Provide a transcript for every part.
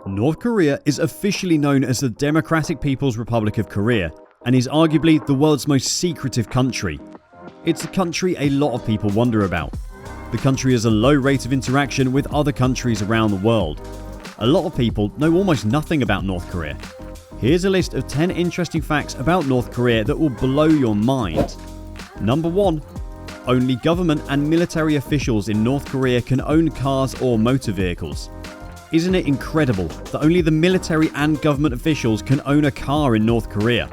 North Korea is officially known as the Democratic People's Republic of Korea and is arguably the world's most secretive country. It's a country a lot of people wonder about. The country has a low rate of interaction with other countries around the world. A lot of people know almost nothing about North Korea. Here's a list of 10 interesting facts about North Korea that will blow your mind. Number 1. Only government and military officials in North Korea can own cars or motor vehicles. Isn't it incredible that only the military and government officials can own a car in North Korea?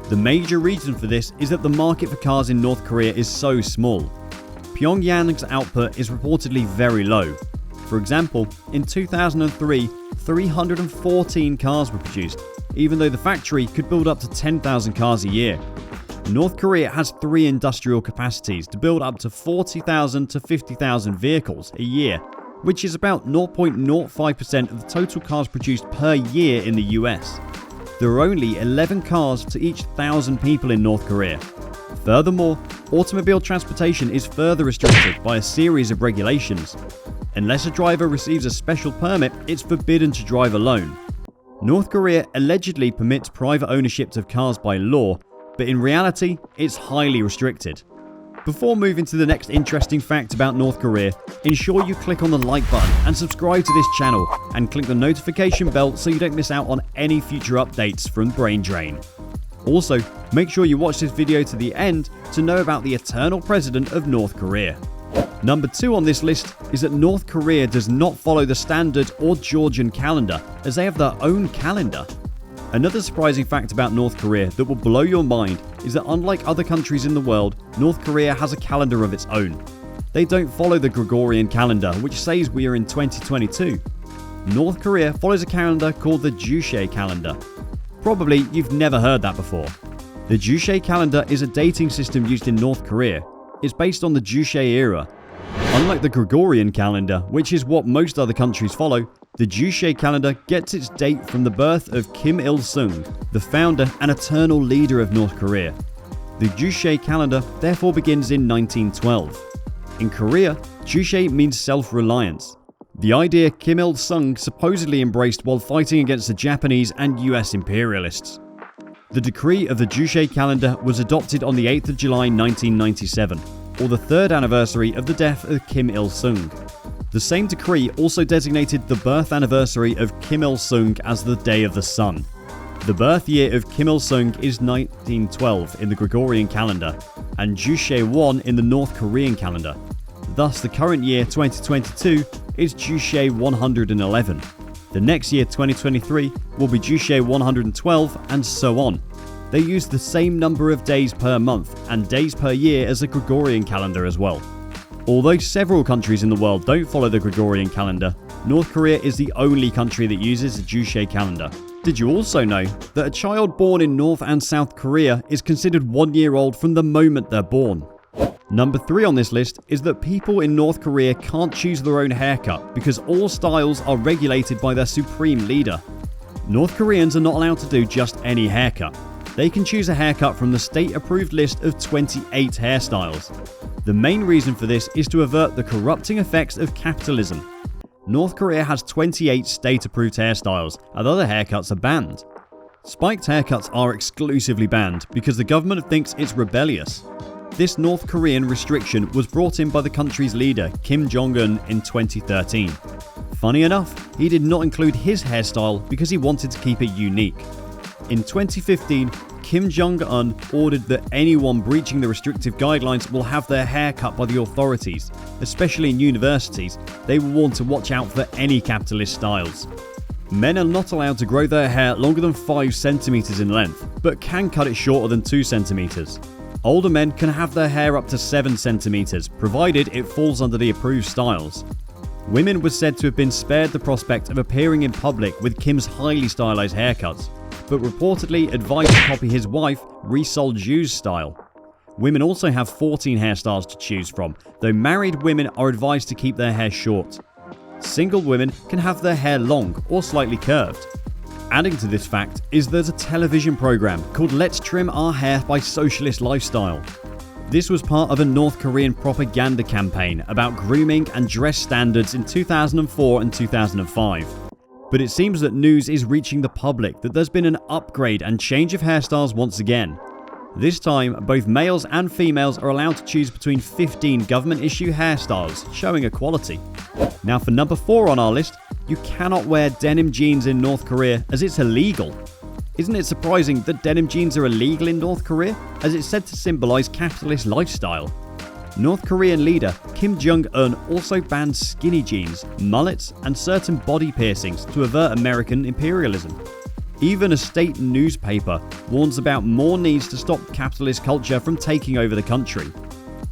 The major reason for this is that the market for cars in North Korea is so small. Pyongyang's output is reportedly very low. For example, in 2003, 314 cars were produced, even though the factory could build up to 10,000 cars a year. North Korea has 3 industrial capacities to build up to 40,000 to 50,000 vehicles a year, which is about 0.05% of the total cars produced per year in the US. There are only 11 cars to each 1,000 people in North Korea. Furthermore, automobile transportation is further restricted by a series of regulations. Unless a driver receives a special permit, it's forbidden to drive alone. North Korea allegedly permits private ownership of cars by law, but in reality, it's highly restricted. Before moving to the next interesting fact about North Korea, ensure you click on the like button and subscribe to this channel and click the notification bell so you don't miss out on any future updates from Brain Drain. Also, make sure you watch this video to the end to know about the eternal president of North Korea. Number 2 on this list is that North Korea does not follow the standard or Georgian calendar, as they have their own calendar. Another surprising fact about North Korea that will blow your mind is that unlike other countries in the world, North Korea has a calendar of its own. They don't follow the Gregorian calendar, which says we are in 2022. North Korea follows a calendar called the Juche calendar. Probably you've never heard that before. The Juche calendar is a dating system used in North Korea. It's based on the Juche era. Unlike the Gregorian calendar, which is what most other countries follow, the Juche calendar gets its date from the birth of Kim Il-sung, the founder and eternal leader of North Korea. The Juche calendar therefore begins in 1912. In Korea, Juche means self-reliance. The idea Kim Il-sung supposedly embraced while fighting against the Japanese and US imperialists. The decree of the Juche calendar was adopted on the 8th of July 1997, or the 3rd anniversary of the death of Kim Il-sung. The same decree also designated the birth anniversary of Kim Il-sung as the Day of the Sun. The birth year of Kim Il-sung is 1912 in the Gregorian calendar, and Juche 1 in the North Korean calendar. Thus, the current year 2022 is Juche 111. The next year 2023 will be Juche 112, and so on. They use the same number of days per month and days per year as the Gregorian calendar as well. Although several countries in the world don't follow the Gregorian calendar, North Korea is the only country that uses the Juche calendar. Did you also know that a child born in North and South Korea is considered 1 year old from the moment they're born? Number 3 on this list is that people in North Korea can't choose their own haircut because all styles are regulated by their supreme leader. North Koreans are not allowed to do just any haircut. They can choose a haircut from the state-approved list of 28 hairstyles. The main reason for this is to avert the corrupting effects of capitalism. North Korea has 28 state-approved hairstyles, and other haircuts are banned. Spiked haircuts are exclusively banned because the government thinks it's rebellious. This North Korean restriction was brought in by the country's leader, Kim Jong-un, in 2013. Funny enough, he did not include his hairstyle because he wanted to keep it unique. In 2015, Kim Jong-un ordered that anyone breaching the restrictive guidelines will have their hair cut by the authorities, especially in universities. They will want to watch out for any capitalist styles. Men are not allowed to grow their hair longer than 5 centimeters in length, but can cut it shorter than 2 centimeters. Older men can have their hair up to 7 centimeters, provided it falls under the approved styles. Women were said to have been spared the prospect of appearing in public with Kim's highly stylized haircuts, but reportedly advised to copy his wife, Ri Sol-ju's style. Women also have 14 hairstyles to choose from, though married women are advised to keep their hair short. Single women can have their hair long or slightly curved. Adding to this fact is there's a television program called Let's Trim Our Hair by Socialist Lifestyle. This was part of a North Korean propaganda campaign about grooming and dress standards in 2004 and 2005. But it seems that news is reaching the public that there's been an upgrade and change of hairstyles once again. This time, both males and females are allowed to choose between 15 government-issue hairstyles, showing equality. Now for number 4 on our list, you cannot wear denim jeans in North Korea as it's illegal. Isn't it surprising that denim jeans are illegal in North Korea, as it's said to symbolize capitalist lifestyle? North Korean leader Kim Jong-un also banned skinny jeans, mullets, and certain body piercings to avert American imperialism. Even a state newspaper warns about more needs to stop capitalist culture from taking over the country.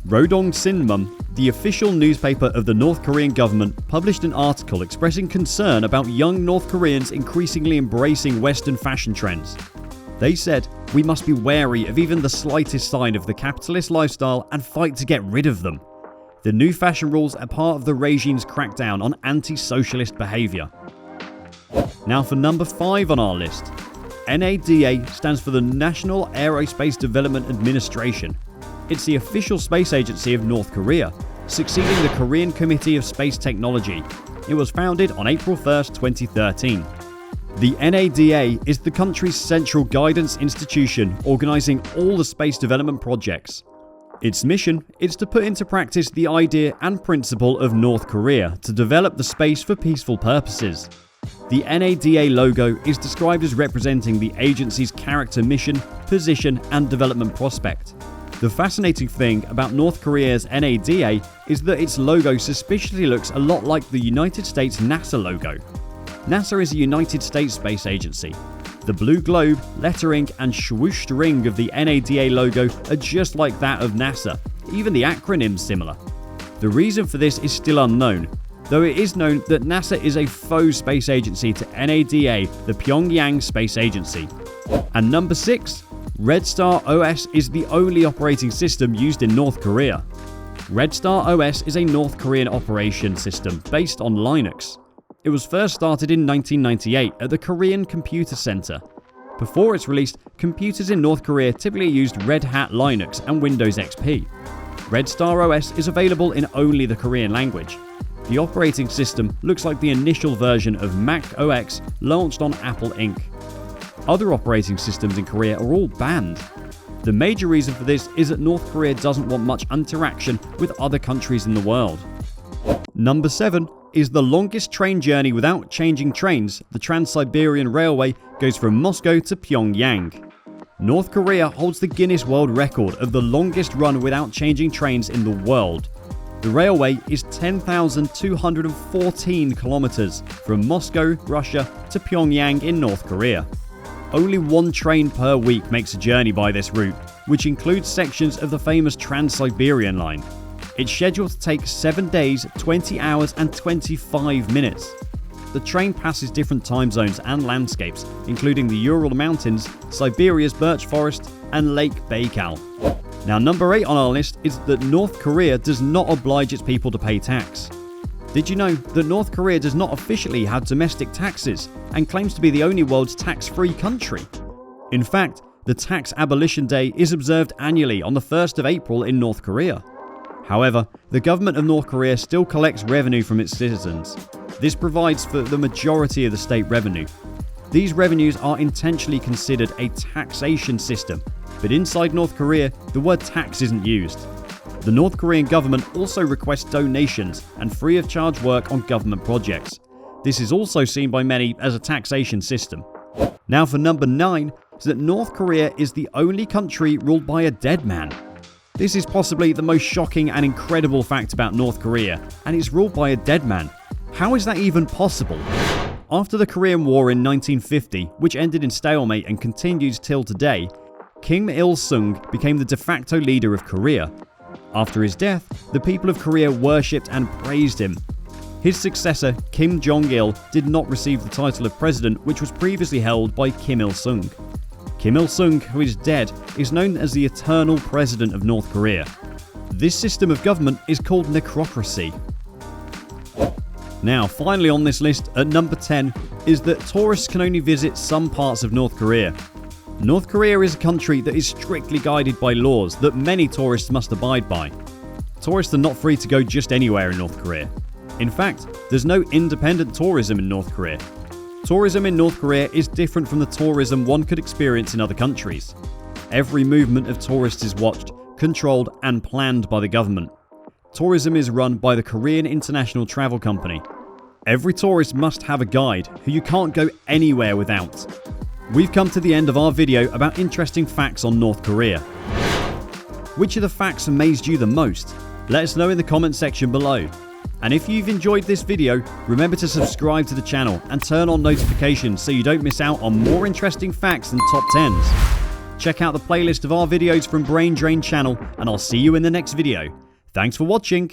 Rodong Sinmun, the official newspaper of the North Korean government, published an article expressing concern about young North Koreans increasingly embracing Western fashion trends. They said, "We must be wary of even the slightest sign of the capitalist lifestyle and fight to get rid of them." The new fashion rules are part of the regime's crackdown on anti-socialist behavior. Now for number 5 on our list. NADA stands for the National Aerospace Development Administration. It's the official space agency of North Korea, succeeding the Korean Committee of Space Technology. It was founded on April 1st, 2013. The NADA is the country's central guidance institution, organizing all the space development projects. Its mission is to put into practice the idea and principle of North Korea to develop the space for peaceful purposes. The NADA logo is described as representing the agency's character, mission, position, and development prospect. The fascinating thing about North Korea's NADA is that its logo suspiciously looks a lot like the United States NASA logo. NASA is a United States space agency. The blue globe, lettering, and swooshed ring of the NADA logo are just like that of NASA, even the acronym's similar. The reason for this is still unknown, though it is known that NASA is a faux space agency to NADA, the Pyongyang Space Agency. And number 6, Redstar OS is the only operating system used in North Korea. Redstar OS is a North Korean operation system based on Linux. It was first started in 1998 at the Korean Computer Center. Before its release, computers in North Korea typically used Red Hat Linux and Windows XP. Redstar OS is available in only the Korean language. The operating system looks like the initial version of Mac OS launched on Apple Inc. Other operating systems in Korea are all banned. The major reason for this is that North Korea doesn't want much interaction with other countries in the world. Number 7 is the longest train journey without changing trains. The Trans-Siberian Railway goes from Moscow to Pyongyang. North Korea holds the Guinness World Record of the longest run without changing trains in the world. The railway is 10,214 kilometers from Moscow, Russia to Pyongyang in North Korea. Only one train per week makes a journey by this route, which includes sections of the famous Trans-Siberian line. It's scheduled to take 7 days, 20 hours and 25 minutes. The train passes different time zones and landscapes, including the Ural Mountains, Siberia's birch forest, and Lake Baikal. Now, number 8 on our list is that North Korea does not oblige its people to pay tax. Did you know that North Korea does not officially have domestic taxes and claims to be the only world's tax-free country? In fact, the Tax Abolition Day is observed annually on the 1st of April in North Korea. However, the government of North Korea still collects revenue from its citizens. This provides for the majority of the state revenue. These revenues are intentionally considered a taxation system, but inside North Korea, the word tax isn't used. The North Korean government also requests donations and free of charge work on government projects. This is also seen by many as a taxation system. Now for number 9 is that North Korea is the only country ruled by a dead man. This is possibly the most shocking and incredible fact about North Korea, and it's ruled by a dead man. How is that even possible? After the Korean War in 1950, which ended in stalemate and continues till today, Kim Il-sung became the de facto leader of Korea. After his death, the people of Korea worshipped and praised him. His successor, Kim Jong-il, did not receive the title of president, which was previously held by Kim Il-sung. Kim Il-sung, who is dead, is known as the eternal president of North Korea. This system of government is called necrocracy. Now, finally on this list, at number 10, is that tourists can only visit some parts of North Korea. North Korea is a country that is strictly guided by laws that many tourists must abide by. Tourists are not free to go just anywhere in North Korea. In fact, there's no independent tourism in North Korea. Tourism in North Korea is different from the tourism one could experience in other countries. Every movement of tourists is watched, controlled and planned by the government. Tourism is run by the Korean International Travel Company. Every tourist must have a guide who you can't go anywhere without. We've come to the end of our video about interesting facts on North Korea. Which of the facts amazed you the most? Let us know in the comment section below. And if you've enjoyed this video, remember to subscribe to the channel and turn on notifications so you don't miss out on more interesting facts and top 10s. Check out the playlist of our videos from Brain Drain channel and I'll see you in the next video. Thanks for watching.